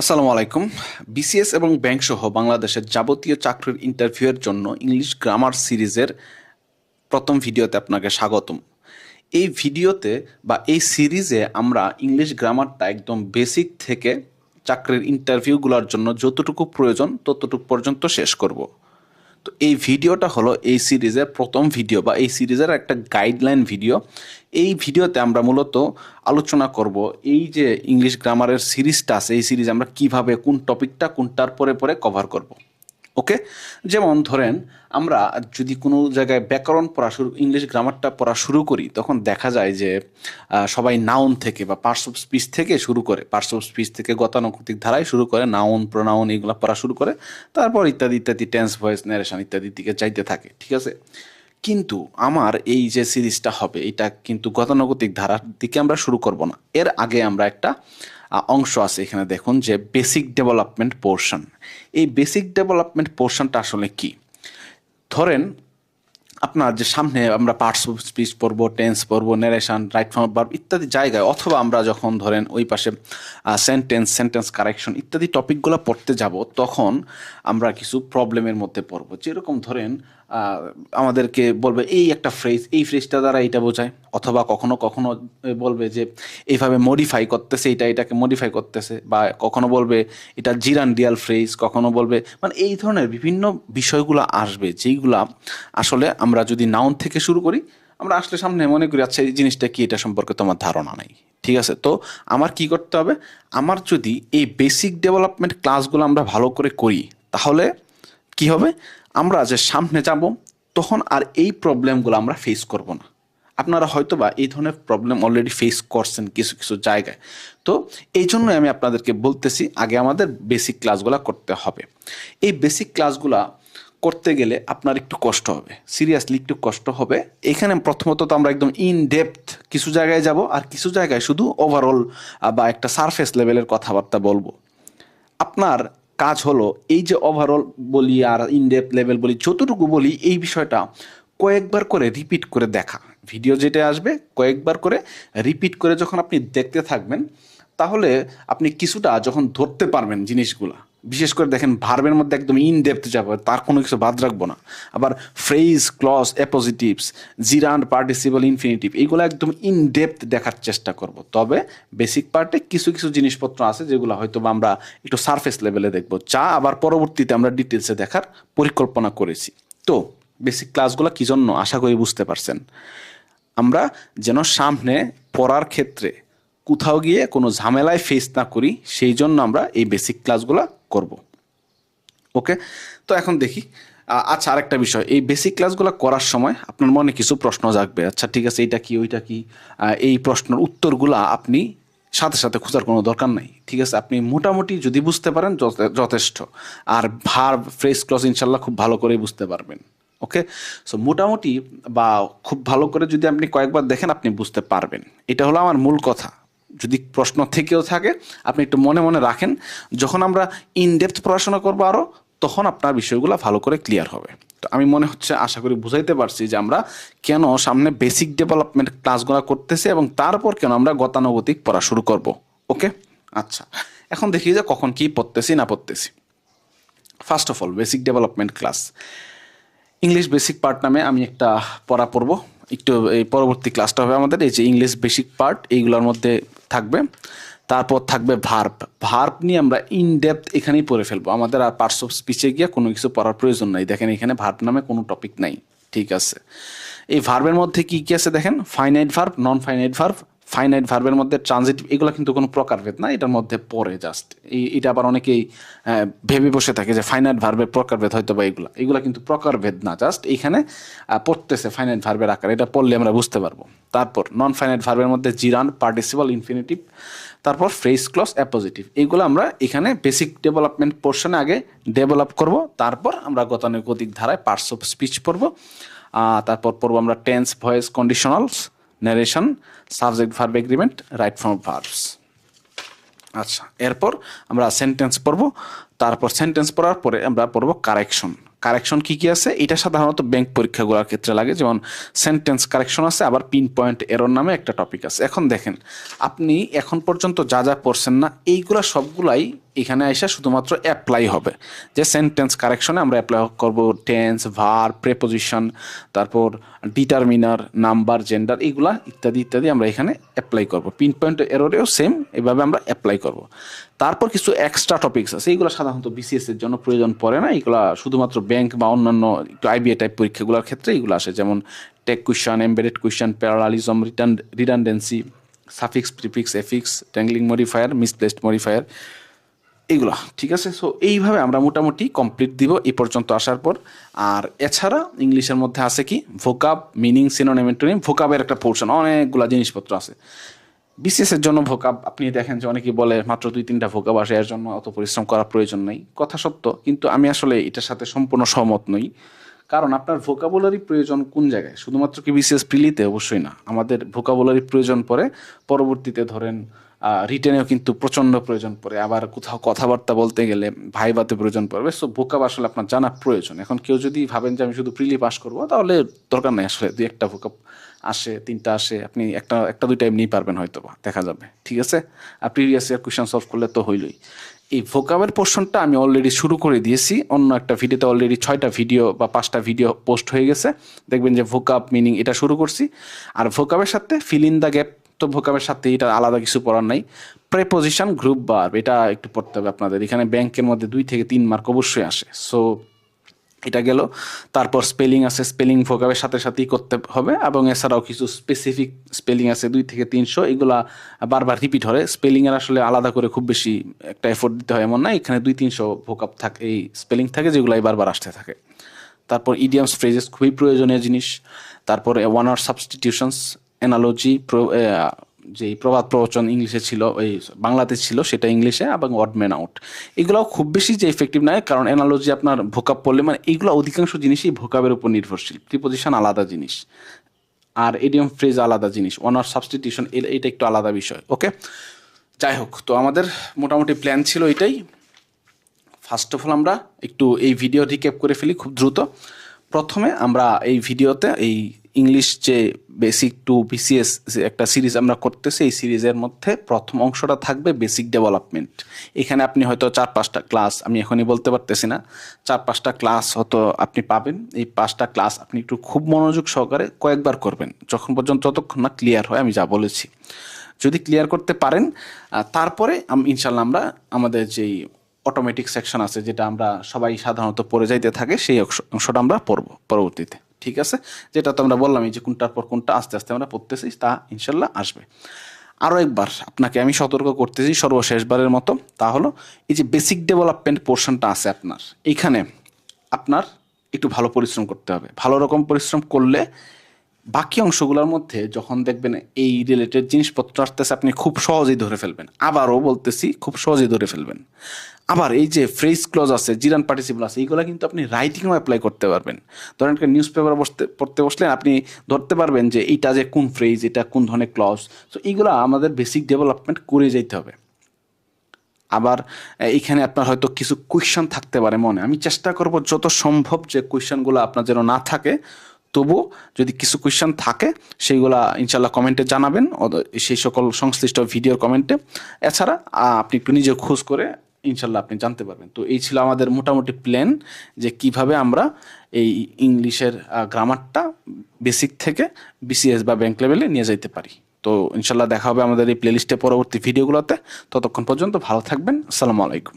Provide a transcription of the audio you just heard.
আসসালামু আলাইকুম। বিসিএস এবং ব্যাংক সহ বাংলাদেশের যাবতীয় চাকরির ইন্টারভিউয়ের জন্য ইংলিশ গ্রামার সিরিজের প্রথম ভিডিওতে আপনাকে স্বাগতম। এই ভিডিওতে বা এই সিরিজে আমরা ইংলিশ গ্রামারটা একদম বেসিক থেকে চাকরির ইন্টারভিউগুলোর জন্য যতটুকু প্রয়োজন ততটুকু পর্যন্ত শেষ করব। তো এই ভিডিওটা হলো এই সিরিজের প্রথম ভিডিও বা এই সিরিজের একটা গাইডলাইন ভিডিও। এই ভিডিওতে আমরা মূলত আলোচনা করব এই যে ইংলিশ গ্রামারের সিরিজটা আছে, এই সিরিজ আমরা কিভাবে কোন টপিকটা কোনটার পরে পরে কভার করব। ওকে, যেমন ধরেন আমরা যদি কোনো জায়গায় ব্যাকরণ পড়া শুরু, ইংলিশ গ্রামারটা পড়া শুরু করি, তখন দেখা যায় যে সবাই নাউন থেকে বা পার্টস অফ স্পিচ থেকে শুরু করে, পার্টস অফ স্পিচ থেকে গতানুগতিক ধারায় শুরু করে, নাউন প্রোনাউন এগুলো পড়া শুরু করে, তারপর ইত্যাদি ইত্যাদি টেন্স ভয়েস ন্যারেশন ইত্যাদির দিকে যাইতে থাকে। ঠিক আছে, কিন্তু আমার এই যে সিরিজটা হবে এটা কিন্তু গতানুগতিক ধারার দিকে আমরা শুরু করব না। এর আগে আমরা একটা অংশ আছে এখানে, দেখুন যে বেসিক ডেভেলপমেন্ট পোর্শন। এই বেসিক ডেভেলপমেন্ট পোর্শনটা আসলে কি? ধরেন আপনার যে সামনে আমরা পার্টস অফ স্পিচ পড়বো, টেন্স পড়বো, ন্যারেশন, রাইট ফর্ম ভার্ব ইত্যাদি জায়গায়, অথবা আমরা যখন ধরেন ওই পাশে সেন্টেন্স কারেকশন ইত্যাদি টপিকগুলো পড়তে যাব, তখন আমরা কিছু প্রবলেমের মধ্যে পড়বো। যেরকম ধরেন আমাদেরকে বলবে এই একটা ফ্রেজ, এই ফ্রেজটা দ্বারা এইটা বোঝায়, অথবা কখনো কখনো বলবে যে এইভাবে মডিফাই করতেছে, এটাকে মডিফাই করতেছে, বা কখনো বলবে এটা জিরান্ডিয়াল ফ্রেজ, কখনো বলবে, মানে এই ধরনের বিভিন্ন বিষয়গুলো আসবে, যেইগুলা আসলে আমরা যদি নাউন থেকে শুরু করি, আমরা আসলে সামনে মনে করি আচ্ছা এই জিনিসটা কি, এটা সম্পর্কে তোমার ধারণা নাই। ঠিক আছে, তো আমার কি করতে হবে? আমার যদি এই বেসিক ডেভেলপমেন্ট ক্লাসগুলো আমরা ভালো করে করি, তাহলে কি হবে? আমরা যে সামনে যাব, তখন আর এই প্রবলেমগুলো আমরা ফেস করব না। আপনারা হয়তো বা এই ধরনের প্রবলেম অলরেডি ফেস করছেন কিছু কিছু জায়গায়। তো এই জন্যই আমি আপনাদেরকে বলতেছি আগে আমাদের বেসিক ক্লাসগুলো করতে হবে। এই বেসিক ক্লাসগুলা করতে গেলে আপনার একটু কষ্ট হবে, সিরিয়াসলি একটু কষ্ট হবে। এখানে প্রথমত তো আমরা একদম ইন ডেপথ কিছু জায়গায় যাব, আর কিছু জায়গায় শুধু ওভারঅল বা একটা সারফেস লেভেলের কথাবার্তা বলবো। আপনার কাজ হলো এই যে ওভারঅল বলি আর ইনডেপথ লেভেল বলি, যতটুকু বলি এই বিষয়টা কয়েকবার করে রিপিট করে দেখা। ভিডিও যেটা আসবে কয়েকবার করে রিপিট করে যখন আপনি দেখতে থাকবেন, তাহলে আপনি কিছুটা যখন ধরতে পারবেন জিনিসগুলা, বিশেষ করে দেখেন ভার্বের মধ্যে একদম ইন ডেপথ যাবো, তার কোনো কিছু বাদ রাখবো না। আবার phrase, clause, appositives, gerund, participle, infinitive, এইগুলো একদম ইন ডেপথ দেখার চেষ্টা করব। তবে বেসিক পার্টে কিছু কিছু জিনিসপত্র আছে যেগুলো হয়তো বা আমরা একটু সারফেস লেভেলে দেখবো, যা আবার পরবর্তীতে আমরা ডিটেলসে দেখার পরিকল্পনা করেছি। তো বেসিক ক্লাসগুলো কী জন্য, আশা করি বুঝতে পারছেন। আমরা যেন সামনে পড়ার ক্ষেত্রে কোথাও গিয়ে কোনো ঝামেলায় ফেস না করি, সেই জন্য আমরা এই বেসিক ক্লাসগুলো করব। ওকে, তো এখন দেখি। আচ্ছা, আরেকটা বিষয়, এই বেসিক ক্লাসগুলো করার সময় আপনার মনে কিছু প্রশ্ন জাগবে। আচ্ছা ঠিক আছে, এইটা কি, ওইটা কি, এই প্রশ্নের উত্তরগুলা আপনি সাথে সাথে খোঁজার কোনো দরকার নাই। ঠিক আছে, আপনি মোটামুটি যদি বুঝতে পারেন যথেষ্ট। আর ভার্ব, ফ্রেজ, ক্লজ ইনশাল্লাহ খুব ভালো করে বুঝতে পারবেন। ওকে, সো মোটামুটি বা খুব ভালো করে যদি আপনি কয়েকবার দেখেন, আপনি বুঝতে পারবেন। এটা হলো আমার মূল কথা। যদি প্রশ্ন থেকেও থাকে, আপনি একটু মনে মনে রাখেন, যখন আমরা ইনডেপথ পড়াশোনা করবো আরও, তখন আপনার বিষয়গুলো ভালো করে ক্লিয়ার হবে। তো আমি মনে হচ্ছে, আশা করি বুঝাইতে পারছি যে আমরা কেন সামনে বেসিক ডেভেলপমেন্ট ক্লাসগুলো করতেছি এবং তারপর কেন আমরা গতানুগতিক পড়া শুরু করব। ওকে, আচ্ছা, এখন দেখি যে কখন কি পড়তেছি না পড়তেছি। First of all, basic development class English basic part নামে আমি একটা পড়া পড়বো। একটু এই পরবর্তী ক্লাসটা হবে আমাদের এই যে ইংলিশ বেসিক পার্ট, এইগুলোর মধ্যে থাকবে। তারপর থাকবে ভার্ব। ভার্ব নিয়ে আমরা ইন ডেপথ এখানেই পড়ে ফেলবো, আমাদের আর পার্টস অফ স্পিচে গিয়ে কোনো কিছু পড়ার প্রয়োজন নাই। দেখেন এখানে ভার্ব নামে কোনো টপিক নাই। ঠিক আছে, এই ভার্বের মধ্যে কি কি আছে দেখেন, finite verb, non finite verb. Finite ভার্বের মধ্যে ট্রানজিটিভ, এগুলো কিন্তু কোনো প্রকারভেদ না, এটার মধ্যে পড়ে জাস্ট এটা আবার অনেকেই ভেবে বসে থাকে যে ফাইনাইট ভার্বের প্রকারভেদ হয়তো বা এগুলা কিন্তু প্রকারভেদ না, জাস্ট এইখানে পড়তেছে ফাইনাইট ভার্বের আকার, এটা পড়লে আমরা বুঝতে পারবো। তারপর নন ফাইনাইট ভার্বের মধ্যে জিরান, পার্টিসিপল, ইনফিনিটিভ, তারপর ফ্রেজ, ক্লজ, অ্যাপোজিটিভ, এইগুলো আমরা এখানে বেসিক ডেভেলপমেন্ট পোর্শনে আগে ডেভেলপ করব। তারপর আমরা গতানুগতিক ধারায় পার্টস অফ স্পিচ পড়ব। তারপর পড়বো আমরা tense, voice, conditionals, narration, subject verb agreement, right form verbs. আচ্ছা, এরপর আমরা সেন্টেন্স পড়ব। তারপর সেন্টেন্স পড়ার পরে আমরা পড়ব কারেকশন। কারেকশন কি কি আছে, এটা সাধারণত ব্যাংক পরীক্ষাগুলোর ক্ষেত্রে লাগে, যেমন সেন্টেন্স কারেকশন আছে, আবার পিন পয়েন্ট এরর নামে একটা টপিক আছে। এখন দেখেন, আপনি এখন পর্যন্ত যা যা পড়ছেন না, এইগুলা সবগুলাই এখানে এসে শুধুমাত্র অ্যাপ্লাই হবে, যে সেন্টেন্স কারেকশনে আমরা অ্যাপ্লাই করব টেন্স, ভার্ব, প্রেপোজিশন, তারপর ডিটারমিনার, নাম্বার, জেন্ডার, এগুলা ইত্যাদি ইত্যাদি আমরা এখানে অ্যাপ্লাই করব। পিন পয়েন্ট এররেও সেম এভাবে আমরা অ্যাপ্লাই করব। তারপর কিছু এক্সট্রা টপিকস আছে, এইগুলো সাধারণত বিসিএস এর জন্য প্রয়োজন পড়ে না, এগুলা শুধুমাত্র ব্যাংক বা অন্যান্য একটু আইবিএ টাইপ পরীক্ষাগুলোর ক্ষেত্রে এগুলো আসে, যেমন tag question, embedded question, parallelism, redundancy, suffix, prefix, affix, dangling modifier, misplaced modifier, এইগুলা। ঠিক আছে, সো এইভাবে আমরা মোটামুটি কমপ্লিট দিব এই পর্যন্ত আসার পর। আর এছাড়া ইংলিশের মধ্যে আছে কি ভোকাব, মিনিং, সিনোনিম, অ্যান্টোনিম, ভোকাবের একটা পোর্শন, অনেকগুলা জিনিসপত্র আছে। বিসিএস এর জন্য ভোকাব আপনি দেখেন যে অনেকেই বলে মাত্র 2-3টা ভোকাব আসে, এর জন্য অত পরিশ্রম করার প্রয়োজন নেই। কথা সত্য, কিন্তু আমি আসলে এটার সাথে সম্পূর্ণ সহমত নই। কারণ আপনার ভোকাবুলারি প্রয়োজন কোন জায়গায়? শুধুমাত্র কি বিসিএস প্রিলিতে? অবশ্যই না। আমাদের ভোকাবুলারি প্রয়োজন পড়ে পরবর্তীতে, ধরেন রিটেনেও কিন্তু প্রচণ্ড প্রয়োজন পড়ে, আবার কোথাও কথাবার্তা বলতে গেলে ভাইভাতে প্রয়োজন পড়বে। সো ভোকাব আসলে আপনার জানা প্রয়োজন। এখন কেউ যদি ভাবেন যে আমি শুধু প্রিলি পাস করবো, তাহলে দরকার নেই আসলে। 2-1টা ভোকাব আসে, 3টা আসে, আপনি একটা 2টা এমনিই পারবেন হয়তো বা, দেখা যাবে। ঠিক আছে, আর প্রিভিয়াস ইয়ার কোয়েশ্চেন সলভ করলে তো হইলই। এই ভোকাবের পোর্শনটা আমি অলরেডি শুরু করে দিয়েছি অন্য একটা ভিডিওতে, অলরেডি 6টা ভিডিও বা 5টা ভিডিও পোস্ট হয়ে গেছে, দেখবেন যে ভোকাব, মিনিং এটা শুরু করছি। আর ভোকাবের সাথে ফিল ইন দ্য গ্যাপ, তো ভোকাবের সাথে এটা আলাদা কিছু পড়ার নাই। প্রেপোজিশন, গ্রুপ ভার্ব, এটা একটু পড়তে হবে আপনাদের। এখানে ব্যাংকের মধ্যে 2 থেকে 3 মার্ক অবশ্যই আসে, সো এটা গেল। তারপর স্পেলিং আছে, স্পেলিং ভোকাবের সাথে সাথেই করতে হবে, এবং এছাড়াও কিছু স্পেসিফিক স্পেলিং আছে 2 থেকে 300, এগুলা বারবার রিপিট হয়। স্পেলিংয়ের আসলে আলাদা করে খুব বেশি একটা এফোর্ট দিতে হয় এমন না, এখানে 200-300 ভোকাব থাকে, এই স্পেলিং থাকে, যেগুলো বারবার আসতে থাকে। তারপর ইডিয়ামস, ফ্রেজেস খুবই প্রয়োজনীয় জিনিস। তারপরে ওয়ান ওয়ার্ড সাবস্টিটিউশনস, অ্যানালজি, যে প্রবাদ প্রবচন ইংলিশে ছিল, ওই বাংলাতে ছিল সেটা ইংলিশে, এবং ওয়ার্ড ম্যান আউট, এগুলো খুব বেশি যে ইফেক্টিভ নয়, কারণ অ্যানালজি আপনার ভোকাব পড়লে, মানে এইগুলো অধিকাংশ জিনিসই ভোকাবের উপর নির্ভরশীল। প্রিপোজিশন আলাদা জিনিস, আর ইডিয়ম ফ্রেজ আলাদা জিনিস, ওয়ান ওয়ার্ড সাবস্টিটিউশন এটা একটু আলাদা বিষয়। ওকে, যাই হোক, তো আমাদের মোটামুটি প্ল্যান ছিল এটাই। ফার্স্ট অফ অল আমরা একটু এই ভিডিও রিক্যাপ করে ফেলি খুব দ্রুত। প্রথমে আমরা এই ভিডিওতে এই ইংলিশ যে বেসিক টু বিসিএস একটা সিরিজ আমরা করতেছি, এই সিরিজের মধ্যে প্রথম অংশটা থাকবে বেসিক ডেভেলপমেন্ট। এখানে আপনি হয়তো 4-5টা ক্লাস, আমি এখনই বলতে পারতেছি না, 4-5টা ক্লাস হয়তো আপনি পাবেন। এই 5টা ক্লাস আপনি একটু খুব মনোযোগ সহকারে কয়েকবার করবেন, যতক্ষণ না ক্লিয়ার হয় আমি যা বলেছি। যদি ক্লিয়ার করতে পারেন, তারপরে ইনশাল্লাহ আমরা আমাদের যেই অটোমেটিক সেকশন আছে, যেটা আমরা সবাই সাধারণত পড়ে যাইতে থাকে, সেই অংশটা আমরা পড়বো পরবর্তীতে। ঠিক আছে, যেটা তো আমরা বললামই যে কোনটার পর কোনটা আস্তে আস্তে আমরা পড়তেছি, তা ইনশাল্লাহ আসবে। আরও একবার আপনাকে আমি সতর্ক করতেছি সর্বশেষবারের মতো, তা হলো এই যে বেসিক ডেভেলপমেন্ট পোর্শনটা আছে আপনার, এইখানে আপনার একটু ভালো পরিশ্রম করতে হবে। ভালো রকম পরিশ্রম করলে বাকি অংশগুলোর মধ্যে যখন দেখবেন এই রিলেটেড জিনিসপত্র আসতেছে, আপনি খুব সহজেই ধরে ফেলবেন। আবারও বলতেছি, খুব সহজেই ধরে ফেলবেন। আবার এই যে ফ্রেজ ক্লজ আছে, জিরান পার্টিসিপল আছে, এইগুলো কিন্তু আপনি রাইটিংও অ্যাপ্লাই করতে পারবেন। ধরেন একটা নিউজ পেপার পড়তে বসলেন, আপনি ধরতে পারবেন যে এইটা যে কোন ফ্রেজ, এটা কোন ধরনের ক্লজ। সো এইগুলো আমাদের বেসিক ডেভেলপমেন্ট করে যেতে হবে। আবার এইখানে আপনার হয়তো কিছু কোয়েশ্চেন থাকতে পারে মনে, আমি চেষ্টা করব যত সম্ভব যে কোয়েশ্চেনগুলো আপনার যেন না থাকে। তবুও যদি কিছু কোয়েশ্চেন থাকে, সেইগুলা ইনশাল্লাহ কমেন্টে জানাবেন, সেই সকল সংশ্লিষ্ট ভিডিওর কমেন্টে। এছাড়া আপনি একটু নিজে খোঁজ করে ইনশাল্লাহ আপনি জানতে পারবেন। তো এই ছিল আমাদের মোটামুটি প্ল্যান, যে কিভাবে আমরা এই ইংলিশের গ্রামারটা বেসিক থেকে বিসিএস বা ব্যাংক লেভেলে নিয়ে যাইতে পারি। তো ইনশাল্লাহ দেখা হবে আমাদের এই প্লেলিস্টে পরবর্তী ভিডিওগুলোতে। ততক্ষণ পর্যন্ত ভালো থাকবেন। আসসালামু আলাইকুম।